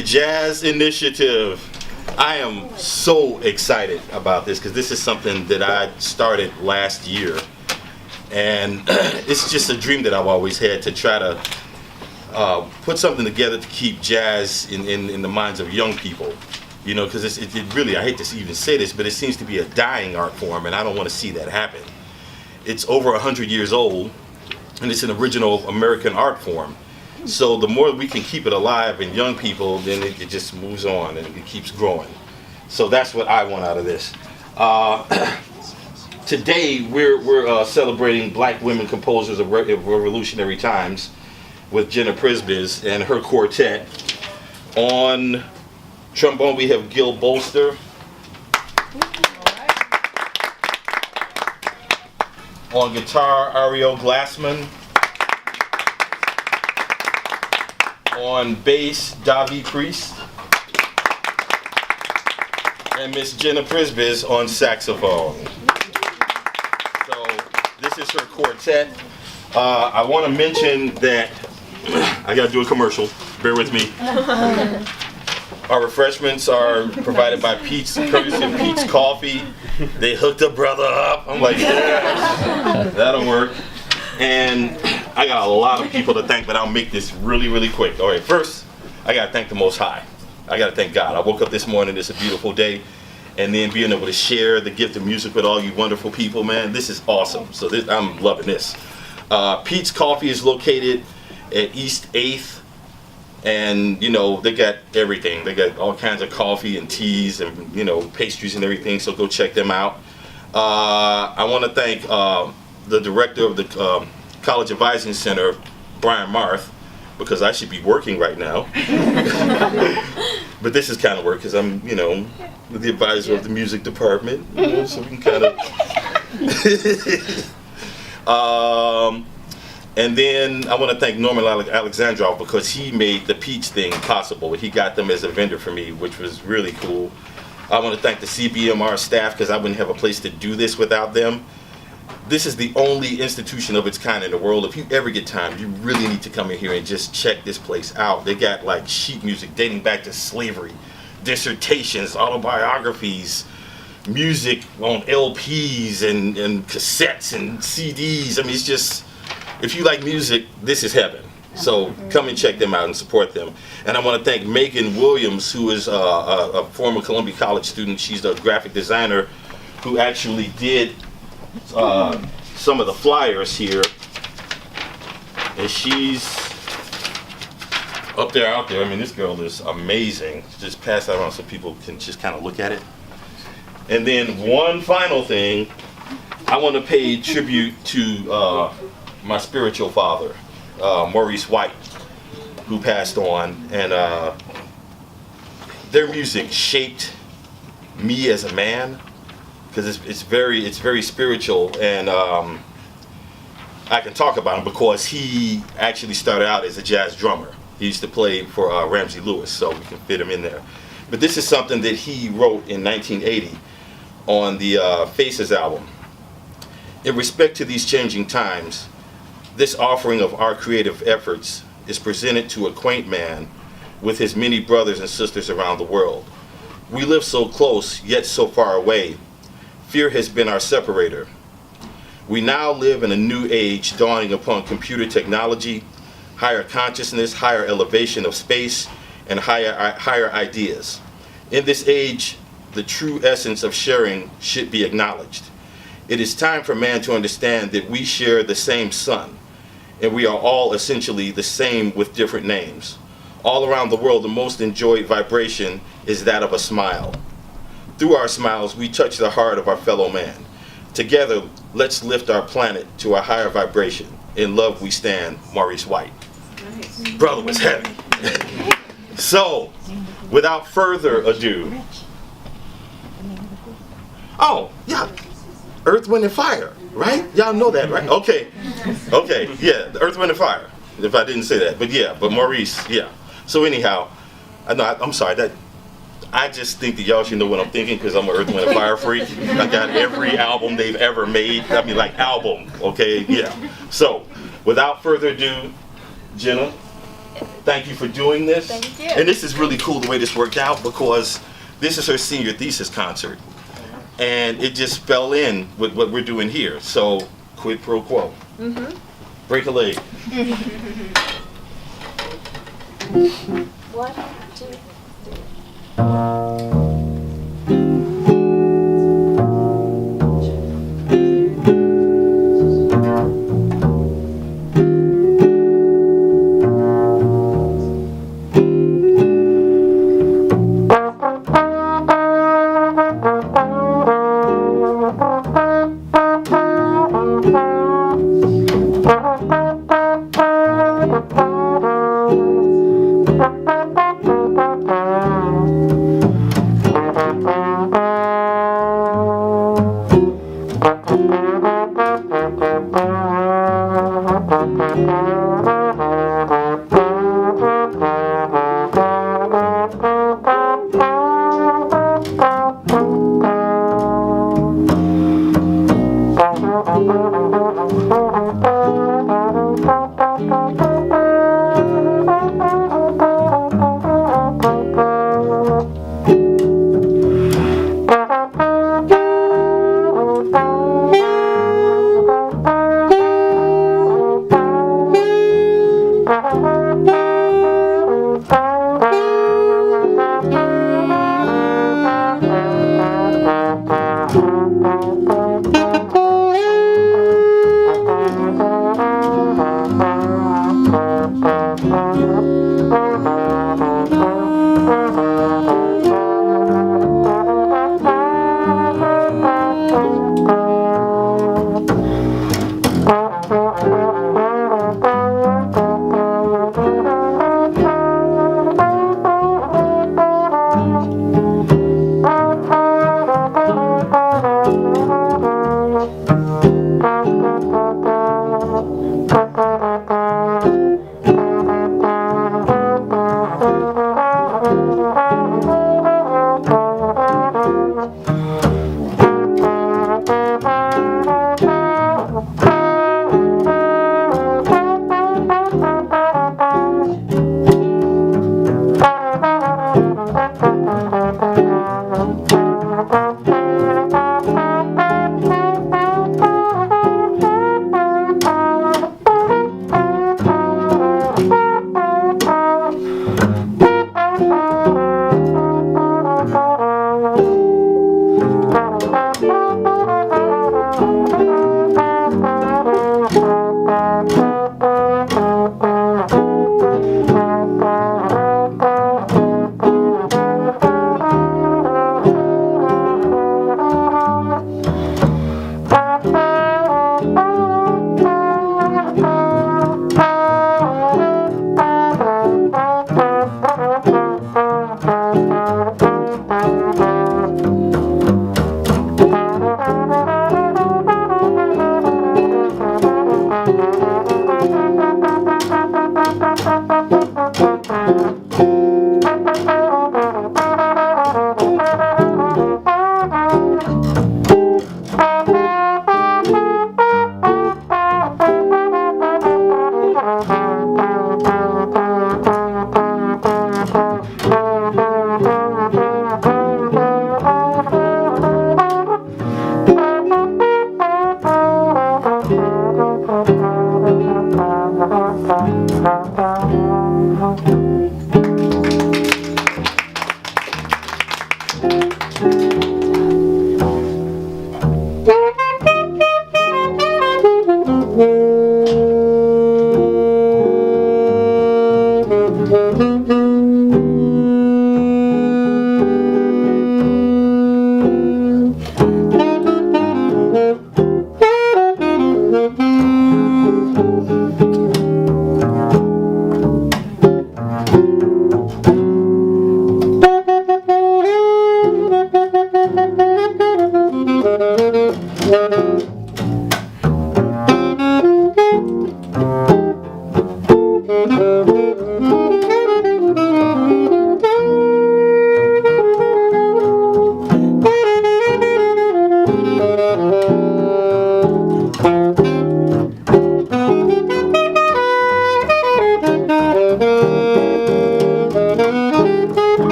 Jazz Initiative. I am so excited about this because this is something that I started last year, and it's just a dream that I've always had to try to put something together to keep jazz in the minds of young people. You know, because it really, I hate to even say this, but it seems to be a dying art form, and I don't want to see that happen. It's over 100 years old, and it's an original American art form. So the more we can keep it alive in young people, then it just moves on and it keeps growing. So that's what I want out of this. Today we're celebrating Black women composers of revolutionary times with Jenna Przybysz and her quartet. On trombone we have Gil Bolster. On guitar, Ariel Glassman. On bass, Davi Priest. And Miss Jenna Przybysz on saxophone. So this is her quartet. I want to mention that I got to do a commercial. Bear with me. Our refreshments are provided by Pete's, courtesy of Pete's Coffee. They hooked a brother up. I'm like, yeah, that'll work. And I got a lot of people to thank, but I'll make this really, really quick. All right, first, I got to thank the Most High. I got to thank God. I woke up this morning, it's a beautiful day, and then being able to share the gift of music with all you wonderful people, man, this is awesome. So I'm loving this. Pete's Coffee is located at East 8th, and, you know, they got everything. They got all kinds of coffee and teas and, you know, pastries and everything, so go check them out. I want to thank the director of the College Advising Center, Brian Marth, because I should be working right now. But this is kind of work because I'm, you know, the advisor of the music department, you know, so we can kind of. And then I want to thank Norman Alexandrov because he made the Peach thing possible. He got them as a vendor for me, which was really cool. I want to thank the CBMR staff because I wouldn't have a place to do this without them. This is the only institution of its kind in the world. If you ever get time, you really need to come in here and just check this place out. They got like sheet music dating back to slavery, dissertations, autobiographies, music on LPs and cassettes and CDs. I mean, it's just, if you like music, this is heaven. So come and check them out and support them. And I want to thank Megan Williams, who is a former Columbia College student. She's the graphic designer who actually did some of the flyers here, and she's out there. I mean, this girl is amazing. Just pass that on so people can just kind of look at it. And then one final thing, I want to pay tribute to my spiritual father, Maurice White, who passed on, and their music shaped me as a man. Because it's very spiritual, and I can talk about him because he actually started out as a jazz drummer. He used to play for Ramsey Lewis, so we can fit him in there. But this is something that he wrote in 1980 on the Faces album. In respect to these changing times, this offering of our creative efforts is presented to a quaint man with his many brothers and sisters around the world. We live so close, yet so far away. Fear has been our separator. We now live in a new age dawning upon computer technology, higher consciousness, higher elevation of space, and higher ideas. In this age, the true essence of sharing should be acknowledged. It is time for man to understand that we share the same sun, and we are all essentially the same with different names. All around the world, the most enjoyed vibration is that of a smile. Through our smiles, we touch the heart of our fellow man. Together, let's lift our planet to a higher vibration. In love we stand, Maurice White. Nice. Brother was heavy. So, without further ado, oh, yeah, Earth, Wind, and Fire, right? Y'all know that, right? Okay, yeah, Earth, Wind, and Fire, if I didn't say that. But Maurice, yeah. So anyhow, I'm sorry, I just think that y'all should know what I'm thinking because I'm an Earth, Wind, and Fire freak. I got every album they've ever made. I mean, like album, okay? Yeah. So, without further ado, Jenna, thank you for doing this. Thank you. And this is really cool the way this worked out, because this is her senior thesis concert. And it just fell in with what we're doing here. So, quid pro quo. Break a leg. 1, 2, 3.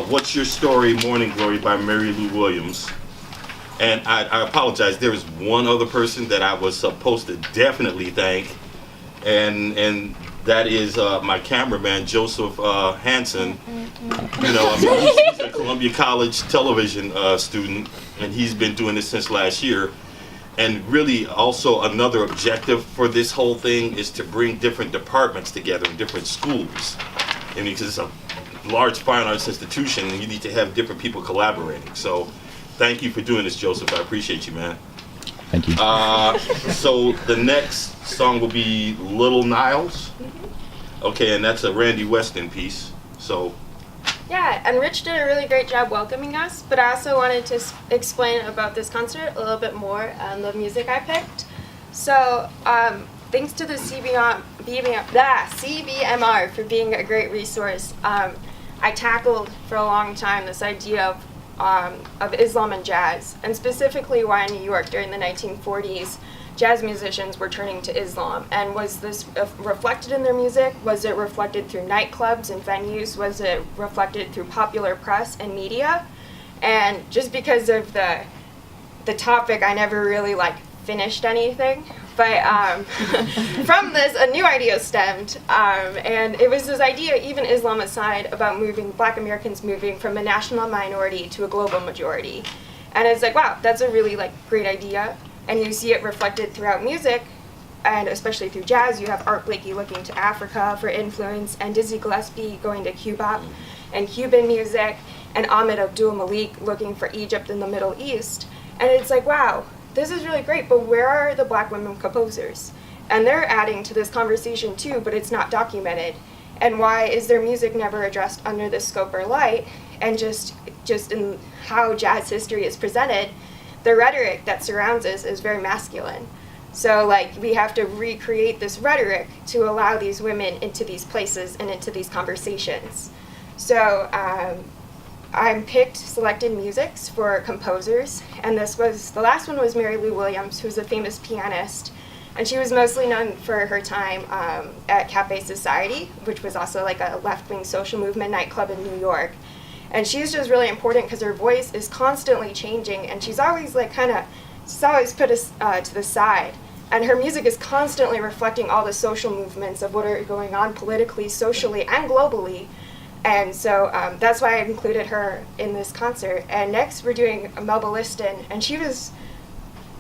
What's Your Story, Morning Glory by Mary Lou Williams. And I apologize, there is one other person that I was supposed to definitely thank, and that is my cameraman, Joseph Hansen. You know, I mean, he's a Columbia College television student, and he's been doing this since last year. And really also another objective for this whole thing is to bring different departments together in different schools. And because it's a large fine arts institution, and you need to have different people collaborating. So thank you for doing this, Joseph. I appreciate you, man. Thank you. So the next song will be Little Niles. Okay, and that's a Randy Weston piece. So yeah, and Rich did a really great job welcoming us, but I also wanted to explain about this concert a little bit more and the music I picked. So thanks to the CBMR for being a great resource. I tackled for a long time this idea of Islam and jazz, and specifically why in New York during the 1940s jazz musicians were turning to Islam. And was this reflected in their music? Was it reflected through nightclubs and venues? Was it reflected through popular press and media? And just because of the topic, I never really finished anything. But from this, a new idea stemmed, and it was this idea, even Islam aside, about Black Americans moving from a national minority to a global majority. And it's like, wow, that's a really great idea. And you see it reflected throughout music, and especially through jazz. You have Art Blakey looking to Africa for influence, and Dizzy Gillespie going to Cuba and Cuban music, and Ahmed Abdul Malik looking for Egypt and the Middle East. And it's like, wow, this is really great, but where are the Black women composers? And they're adding to this conversation too, but it's not documented. And why is their music never addressed under this scope or light? And just in how jazz history is presented, the rhetoric that surrounds us is very masculine. So we have to recreate this rhetoric to allow these women into these places and into these conversations. So I picked selected musics for composers, and the last one was Mary Lou Williams, who's a famous pianist, and she was mostly known for her time at Cafe Society, which was also a left-wing social movement nightclub in New York. And she's just really important because her voice is constantly changing, and she's always she's always put us to the side. And her music is constantly reflecting all the social movements of what are going on politically, socially, and globally. And so that's why I included her in this concert. And next we're doing Melba Liston, and she was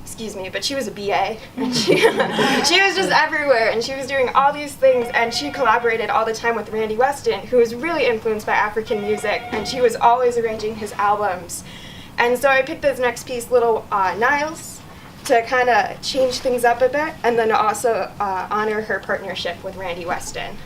a BA, and she was just everywhere, and she was doing all these things, and she collaborated all the time with Randy Weston, who was really influenced by African music, and she was always arranging his albums. And so I picked this next piece, Little Niles, to kind of change things up a bit, and then also honor her partnership with Randy Weston.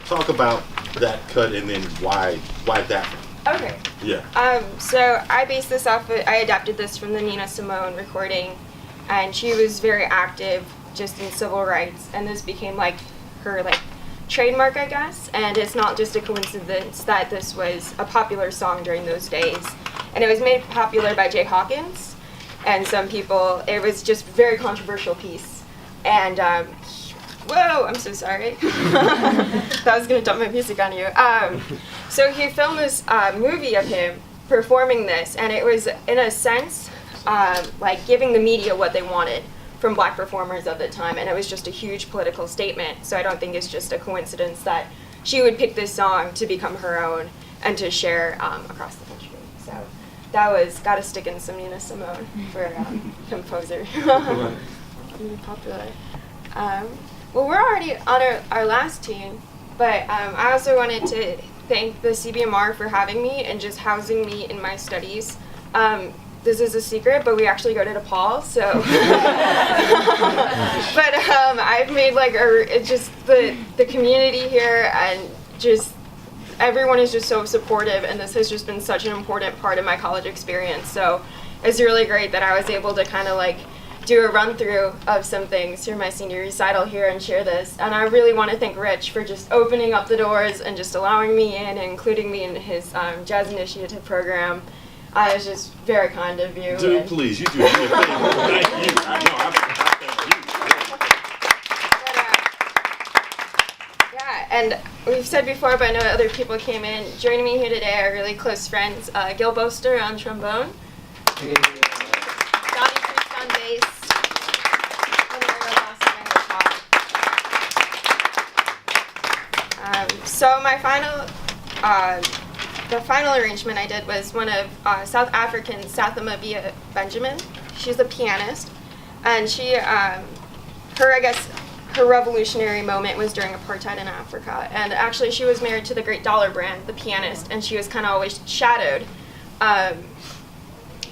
talk about that cut and then why that one? Okay. Yeah. So I based this off I adapted this from the Nina Simone recording, and she was very active just in civil rights, and this became like her trademark, I guess. And it's not just a coincidence that this was a popular song during those days, and it was made popular by Jay Hawkins, and some people. It was just a very controversial piece, and Whoa, I'm so sorry. That was gonna dump my music on you. So he filmed this movie of him performing this, and it was, in a sense, like giving the media what they wanted from black performers of the time, and it was just a huge political statement. So I don't think it's just a coincidence that she would pick this song to become her own and to share across the country. So that was Gotta Stick in some Nina Simone for a composer. Really popular. Well, we're already on our last tune, but I also wanted to thank the CBMR for having me and just housing me in my studies. This is a secret, but we actually go to Depaul, so. But I've made like it's just the community here, and just everyone is just so supportive, and this has just been such an important part of my college experience. So it's really great that I was able to kind of like do a run through of some things through my senior recital here and share this. And I really want to thank Rich for just opening up the doors and just allowing me in and including me in his Jazz Initiative program. It's just very kind of you. Dude, please, you do me a favor. Thank you. I know, I thank you. Yeah, and we've said before, but I know other people came in. Joining me here today are really close friends. Gil Boster on trombone. Donnie Priest on bass. And Ariel Dawson on guitar. So my the final arrangement I did was one of South African Sathama Benjamin. She's a pianist, and she, her revolutionary moment was during apartheid in Africa. And actually, she was married to the great Dollar Brand, the pianist, and she was kind of always shadowed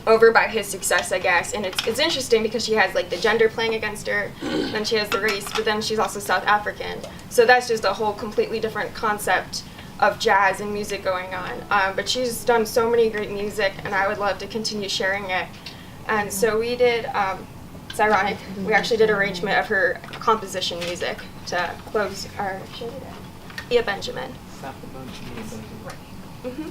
over by his success, I guess. And it's interesting because she has like the gender playing against her, then she has the race, but then she's also South African. So that's just a whole completely different concept of jazz and music going on. But she's done so many great music, and I would love to continue sharing it. And so we did, it's ironic, we actually did arrangement of her composition music to close our show today. Ia Benjamin. Mm-hmm.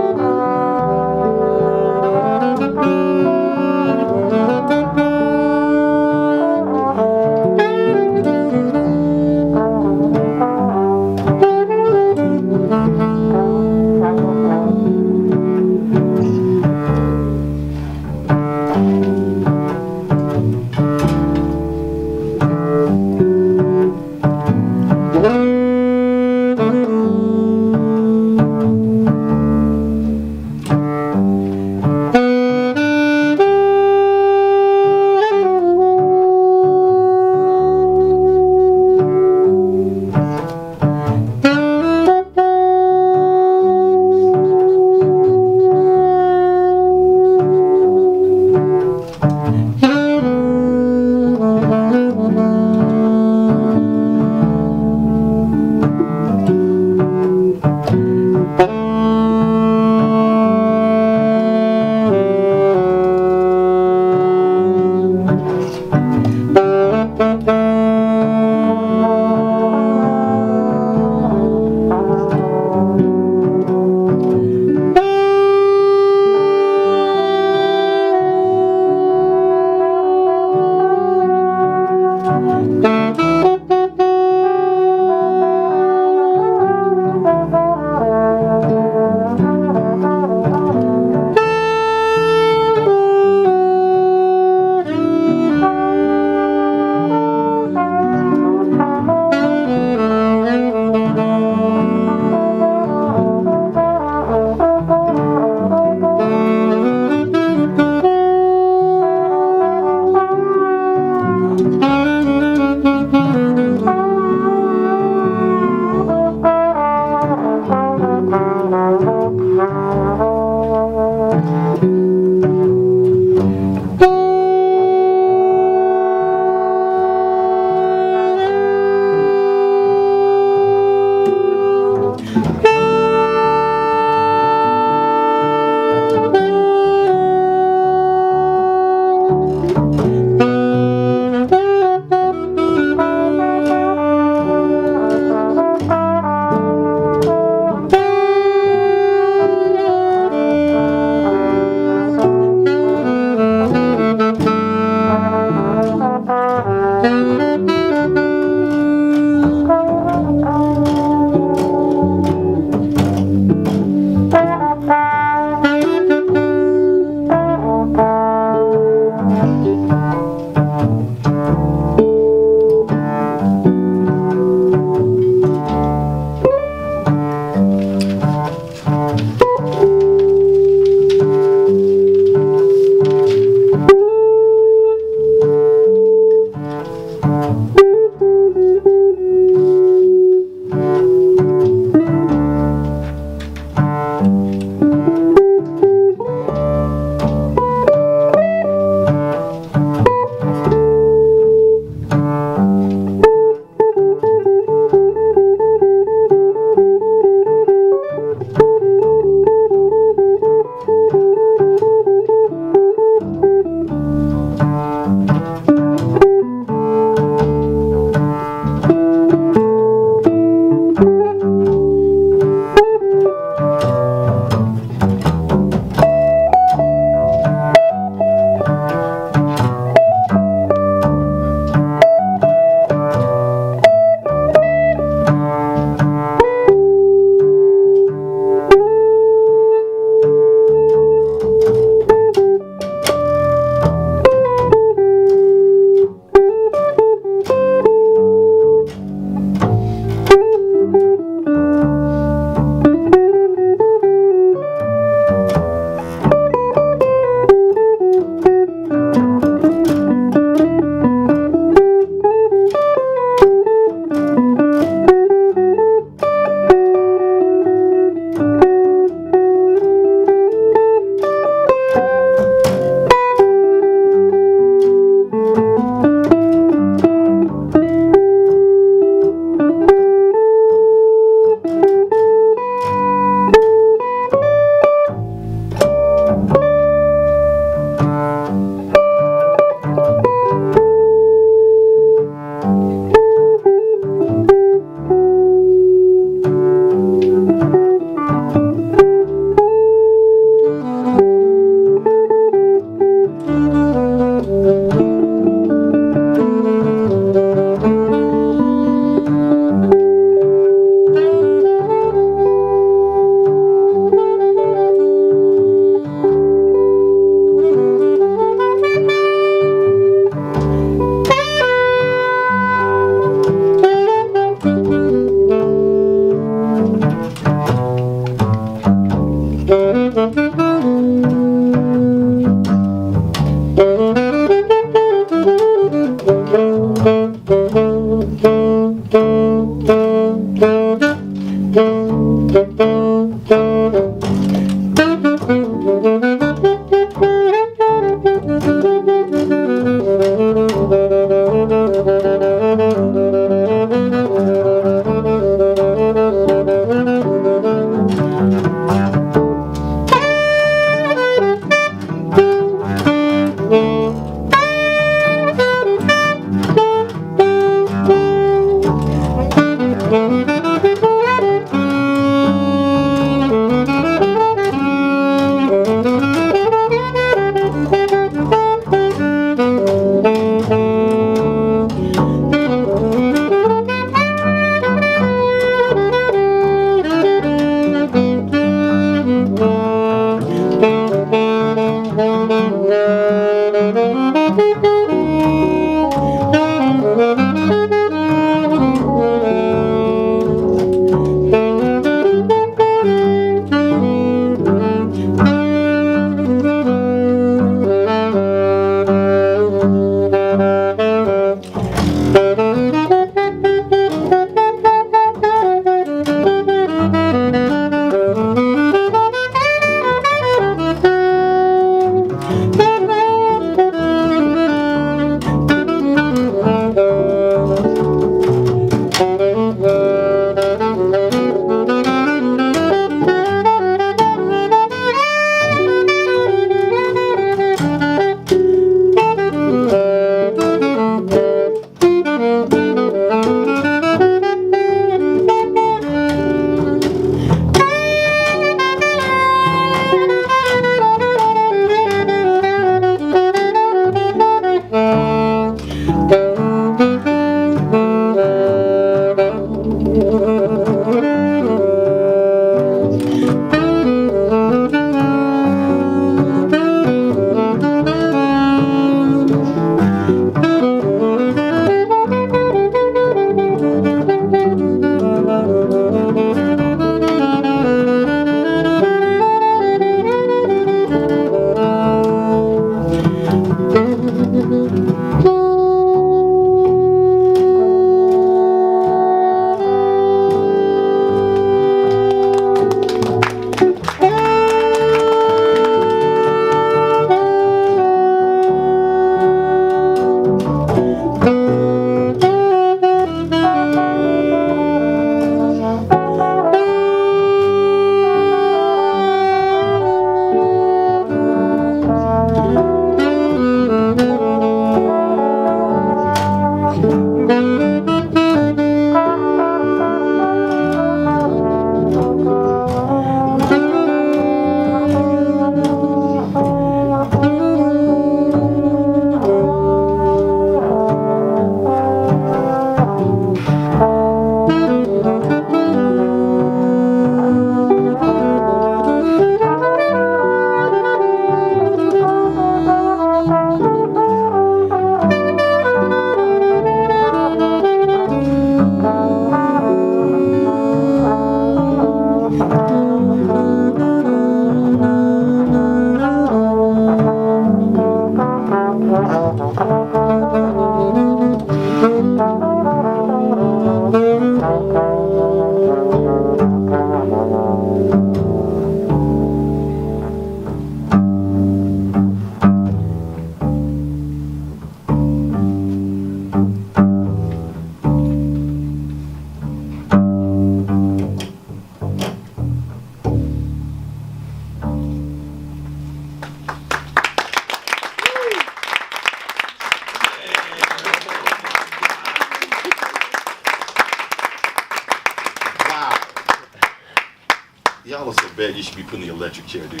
y'all are so bad. You should be putting the electric chair, dude.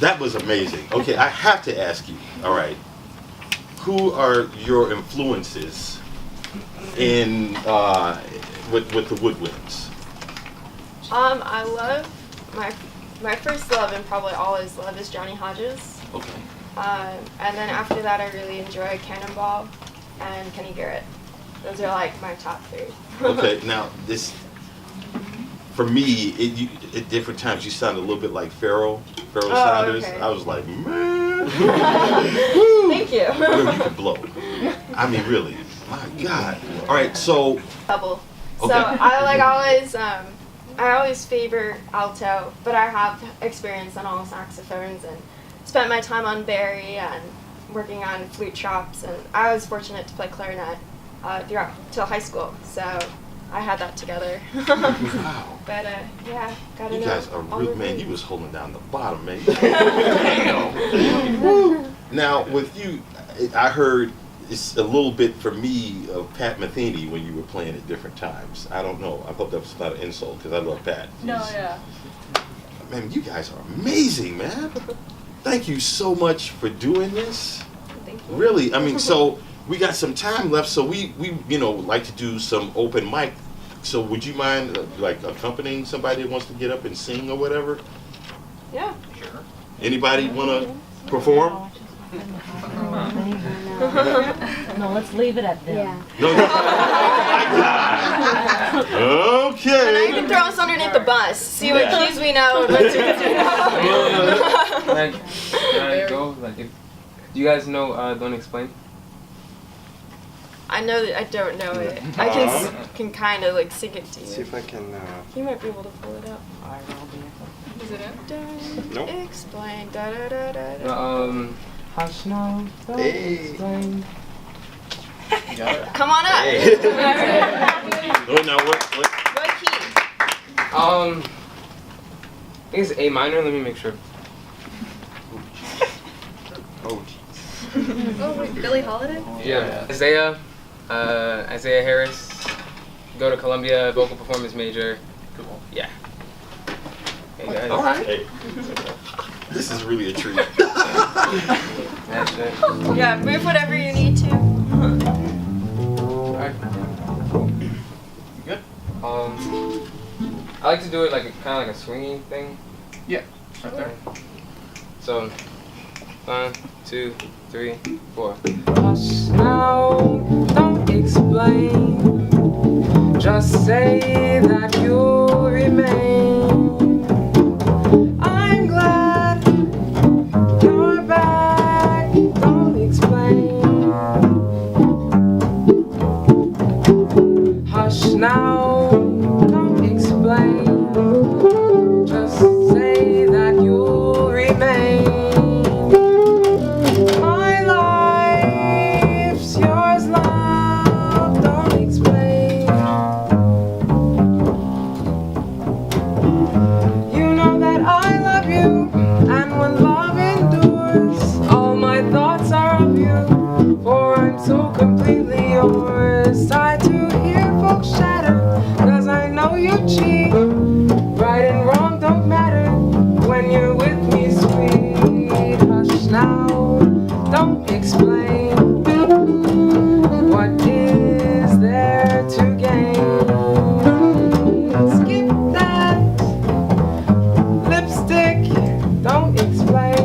That was amazing. Okay, I have to ask you. All right, who are your influences in with the woodwinds? I love my first love and probably always love is Johnny Hodges. Okay. And then after that, I really enjoy Cannonball and Kenny Garrett. Those are like my top three. Okay, now this, for me, at different times you sound a little bit like Pharoah Sanders. Okay. I was like, man, Thank you. Girl, you can blow. I mean, really, my God. All right, so Double. Okay. So I always favor alto, but I have experience on all saxophones and spent my time on Barry and working on flute chops, and I was fortunate to play clarinet throughout till high school, so I had that together. wow. But yeah, gotta You know. guys are all real, the man. things. You was holding down the bottom, man. Damn. Woo. Now with you, I heard it's a little bit for me of Pat Metheny when you were playing at different times. I don't know. I hope that was not an insult because I love Pat. No, yeah. Man, you guys are amazing, man. Thank you so much for doing this. Thank you. Really, I mean, so we got some time left, so we like to do some open mic. So would you mind like accompanying somebody that wants to get up and sing or whatever? Yeah. Anybody want to perform? No, let's leave it at them. Yeah. No. Oh my God. And now you Okay. can throw us underneath the bus. See what Yeah. keys we know and what tunes we know. Like, can I go? Like, if do you guys know Don't Explain? I know that I don't know it. I can kind of like sing it to See you. if I can. You might be able to pull it up. Is it it? Don't Nope. explain. Da da da da da. Hush now. Don't Hey. explain. Come on up. Hey. No, now what? What key? I think it's A minor. Let me make sure. Oh, geez. Oh, wait, Billie Holiday? Yeah. Isaiah Harris. Go to Columbia, vocal performance major. Cool. Yeah. Hey guys. All right. Hey. This is really a treat. That's it. Yeah, move whatever you need to. Alright. Good? I like to do it like kind of like a swingy thing. Yeah. Right there. So, 1, 2, 3, 4. Hush now, don't explain. Just say that you'll remain. I'm glad you're back. Don't explain. Hush now, don't explain. Just say that you'll remain. My life's yours, love. Don't explain. You know that I love you, and when love endures, all my thoughts are of you, for I'm so completely yours. Tired to hear folks chatter, 'cause I know you cheat. Right and wrong don't matter when you're with me, sweet. Hush now, don't explain. What is there to gain? Skip that lipstick, don't explain.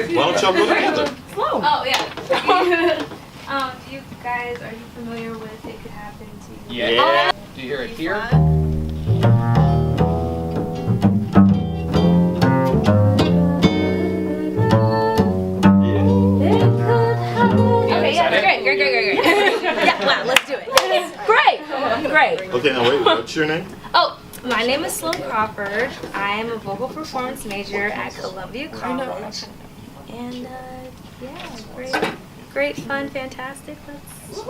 Why don't y'all go together? Oh, yeah. Do you guys, are you familiar with It Could Happen to You? Yeah. Do you hear it here? Okay, yeah, great. Yeah, wow, let's do it. Great. Okay, now wait, what's your name? Oh, my name is Sloan Crawford. I am a vocal performance major at Columbia College. And, yeah, great fun, fantastic. Let's sing.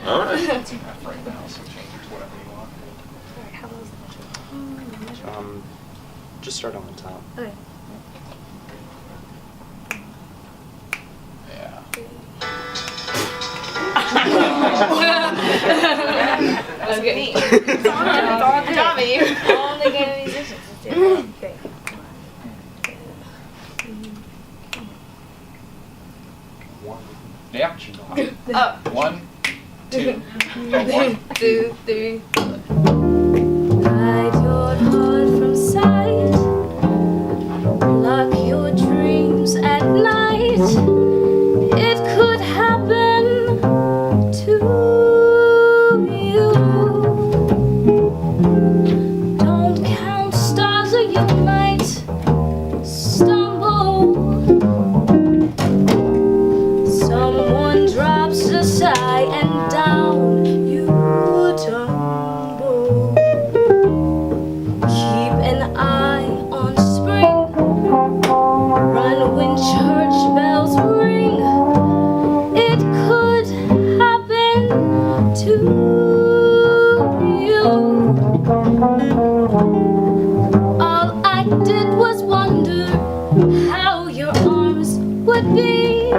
All right. It's enough right now, so change it to whatever you want. Alright, how was Just start on the top. Okay. Yeah. That was good. It's all the Tommy. Only game of musicians. Let's do it. Great. Yeah. Oh. 1, 2, 1. 2, 3. Hide your heart from sight. Lock your dreams at night. It could happen to you. Don't count stars or you might stumble. Someone drops a sigh and down you tumble. Keep an eye on spring. Run when church bells ring. It could happen to you. All I did was wonder how your arms would be.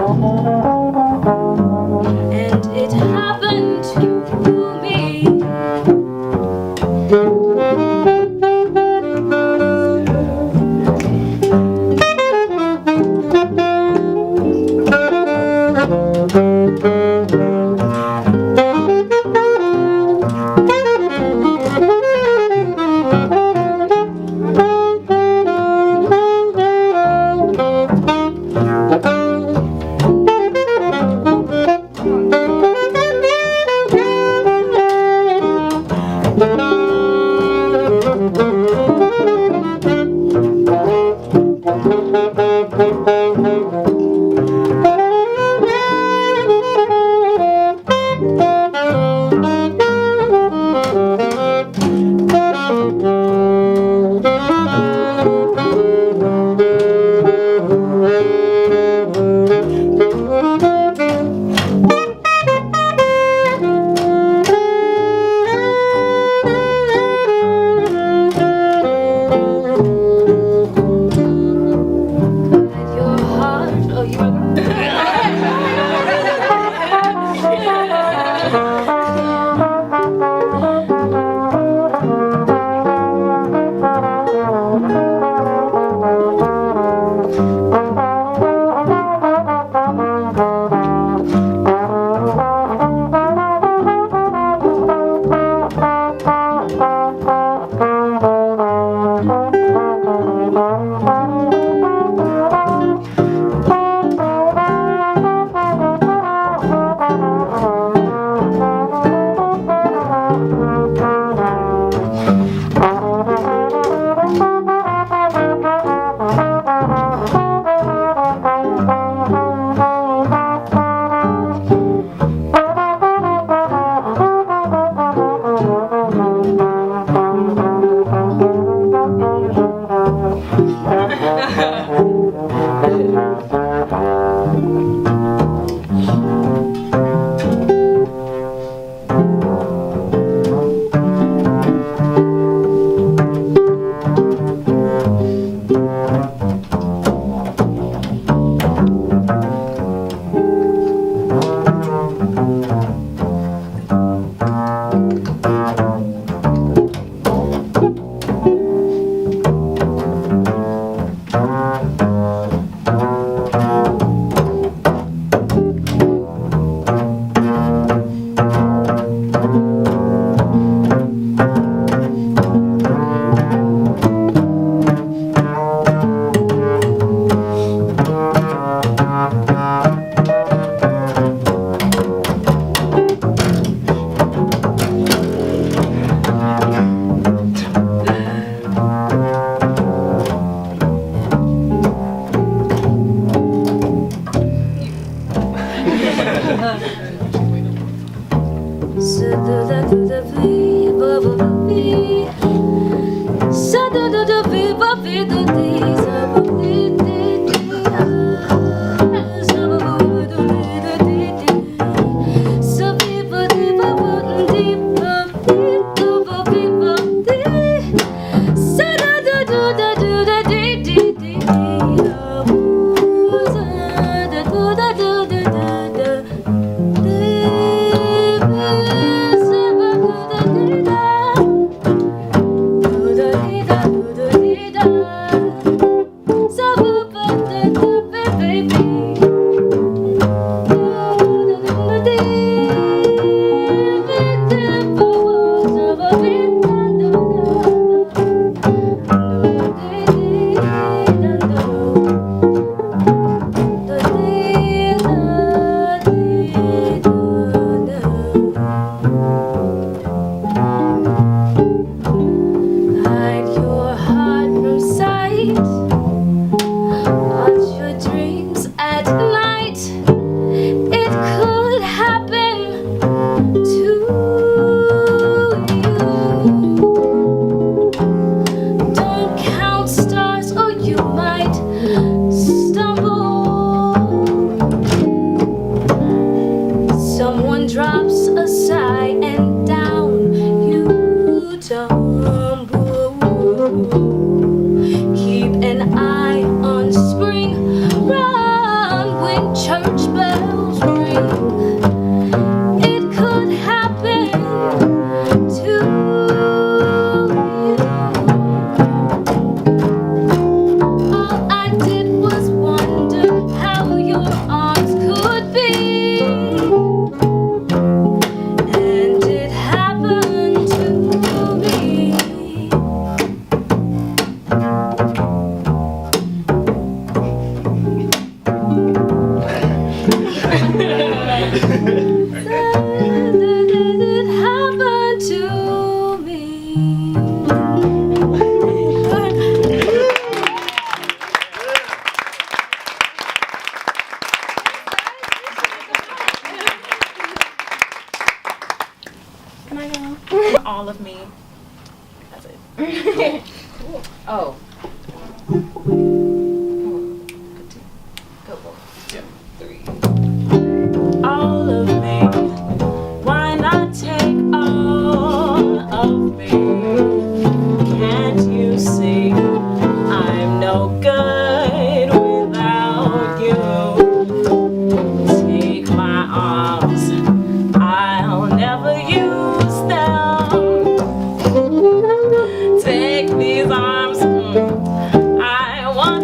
All of me. That's it. Oh. All of me. Why not take all of me? Can't you see I'm no good without you? Take my arms, I'll never use them. Take these arms, I want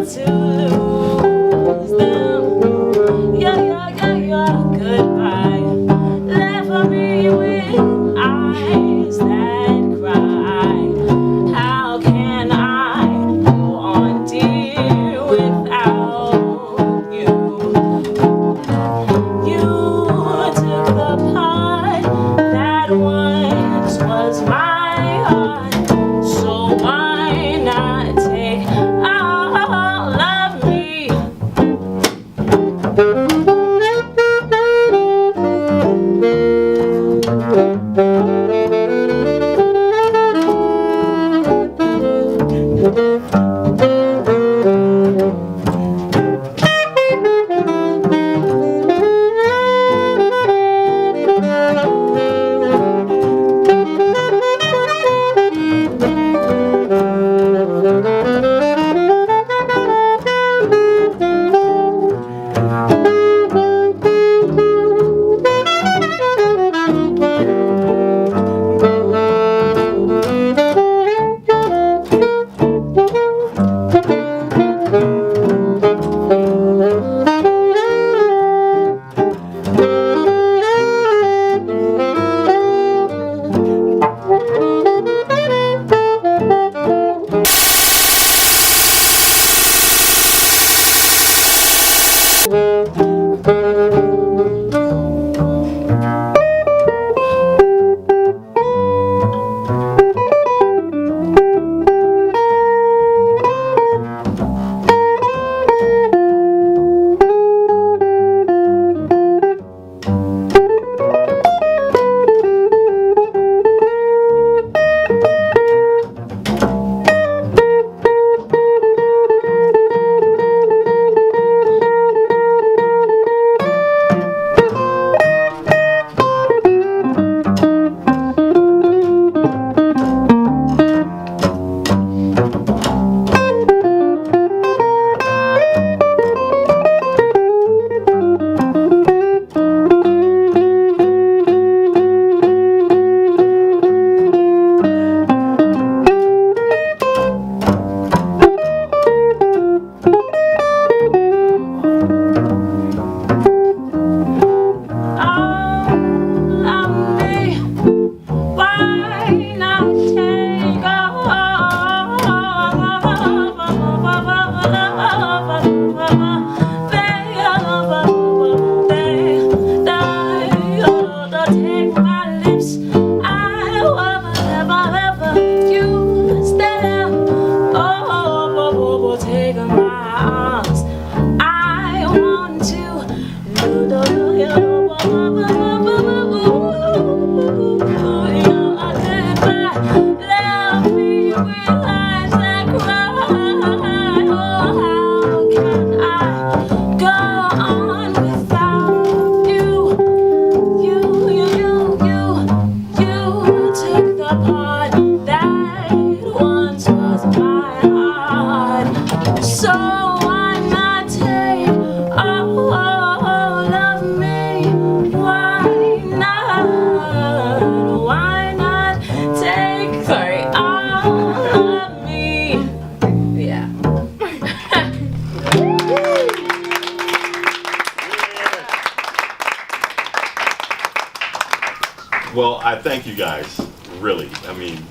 Well, I thank you guys. Really. I mean,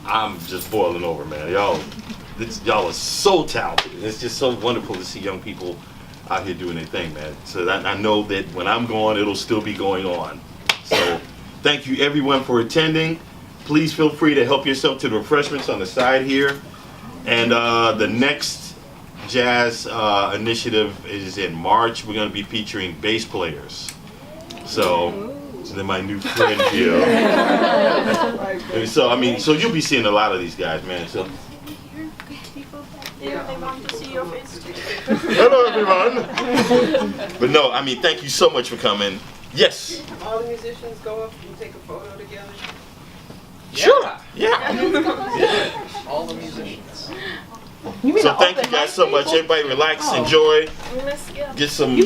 I'm just boiling over, man. Y'all are so talented. It's just so wonderful to see young people out here doing their thing, man. So that I know that when I'm gone, it'll still be going on. So thank you everyone for attending. Please feel free to help yourself to the refreshments on the side here. And the next jazz initiative is in March. We're going to be featuring bass players. So they're my new friend here. So I mean, so you'll be seeing a lot of these guys, man. So. Yeah, they want to see your face too. Hello, everyone. But no, I mean, thank you so much for coming. Yes. All the musicians go up and take a photo together. Sure. Yeah. All the musicians. So thank you guys so much. Everybody relax, enjoy, We miss you. get some